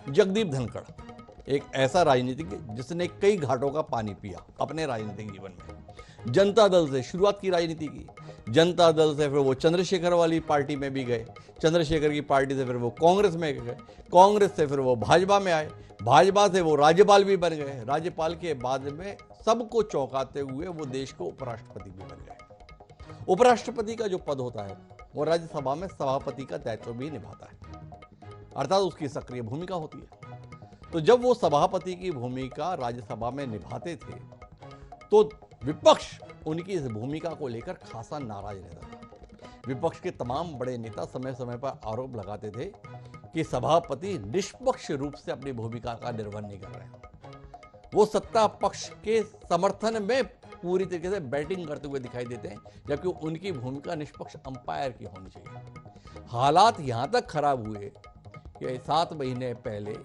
जगदीप धनखड़ एक ऐसा राजनीतिज्ञ जिसने कई घाटों का पानी पिया अपने राजनीतिक जीवन में। जनता दल से शुरुआत की राजनीति की, जनता दल से फिर वो चंद्रशेखर वाली पार्टी में भी गए, चंद्रशेखर की पार्टी से फिर वो कांग्रेस में गए, कांग्रेस से फिर वो भाजपा में आए, भाजपा से वो राज्यपाल भी बन गए, राज्यपाल के बाद में सबको चौंकाते हुए वो देश को उपराष्ट्रपति भी बन गए। उपराष्ट्रपति का जो पद होता है वो राज्यसभा में सभापति का दायित्व भी निभाता है, अर्थात उसकी सक्रिय भूमिका होती है। तो जब वो सभापति की भूमिका राज्यसभा में निभाते थे तो विपक्ष उनकी इस भूमिका को लेकर खासा नाराज रहता था। विपक्ष के तमाम बड़े नेता समय समय पर आरोप लगाते थे कि सभापति निष्पक्ष रूप से अपनी भूमिका का निर्वहन नहीं कर रहे हैं। वो सत्ता पक्ष के समर्थन में पूरी तरीके से बैटिंग करते हुए दिखाई देते हैं, जबकि उनकी भूमिका निष्पक्ष अंपायर की होनी चाहिए। हालात यहां तक खराब हुए कि 7 महीने पहले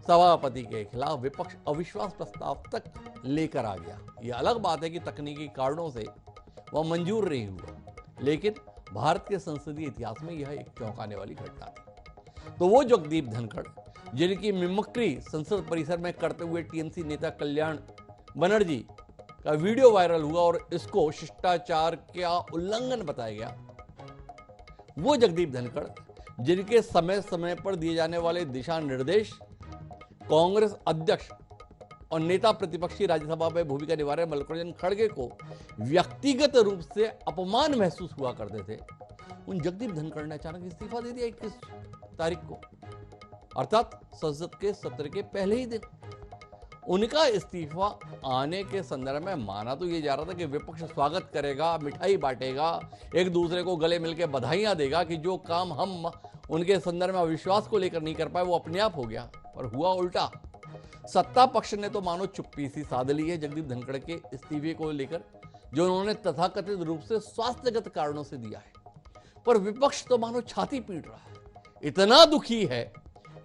सभापति के खिलाफ विपक्ष अविश्वास प्रस्ताव तक लेकर आ गया। यह अलग बात है कि तकनीकी कारणों से वह मंजूर नहीं हुआ, लेकिन भारत के संसदीय इतिहास में यह एक चौंकाने वाली घटना थी। तो वो जगदीप धनखड़ जिनकी मिमिक्री संसद परिसर में करते हुए टीएमसी नेता कल्याण बनर्जी का वीडियो वायरल हुआ और इसको शिष्टाचार का उल्लंघन बताया गया, वो जगदीप धनखड़ जिनके समय समय पर दिए जाने वाले दिशा निर्देश कांग्रेस अध्यक्ष और नेता प्रतिपक्षी राज्यसभा में भूमिका निभा रहे मल्लिकार्जुन खड़गे को व्यक्तिगत रूप से अपमान महसूस हुआ करते थे, उन जगदीप धनखड़ ने अचानक इस्तीफा दे दिया 21 तारीख को, अर्थात संसद के सत्र के पहले ही दिन। उनका इस्तीफा आने के संदर्भ में माना तो ये जा रहा था कि विपक्ष स्वागत करेगा, मिठाई बांटेगा, एक दूसरे को गले मिलकर बधाइयां देगा कि जो काम हम उनके संदर्भ में अविश्वास को लेकर नहीं कर पाए वो अपने आप हो गया, पर हुआ उल्टा। सत्ता पक्ष ने तो मानो चुप्पी सी साध ली है जगदीप धनखड़ के इस्तीफे को लेकर, जो उन्होंने तथाकथित रूप से स्वास्थ्यगत कारणों से दिया है, पर विपक्ष तो मानो छाती पीट रहा है, इतना दुखी है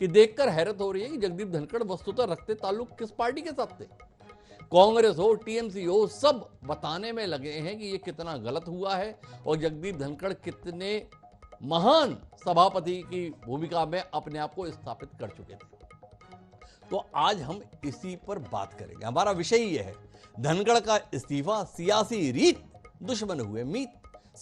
कि देखकर हैरत हो रही है कि जगदीप धनखड़ वस्तुतः रखते ताल्लुक किस पार्टी के साथ थे। कांग्रेस हो, टीएमसी हो, सब बताने में लगे हैं कि ये कितना गलत हुआ है और जगदीप धनखड़ कितने महान सभापति की भूमिका में अपने आप को स्थापित कर चुके थे। तो आज हम इसी पर बात करेंगे। हमारा विषय यह है, धनखड़ का इस्तीफा सियासी रीत, दुश्मन हुए मीत।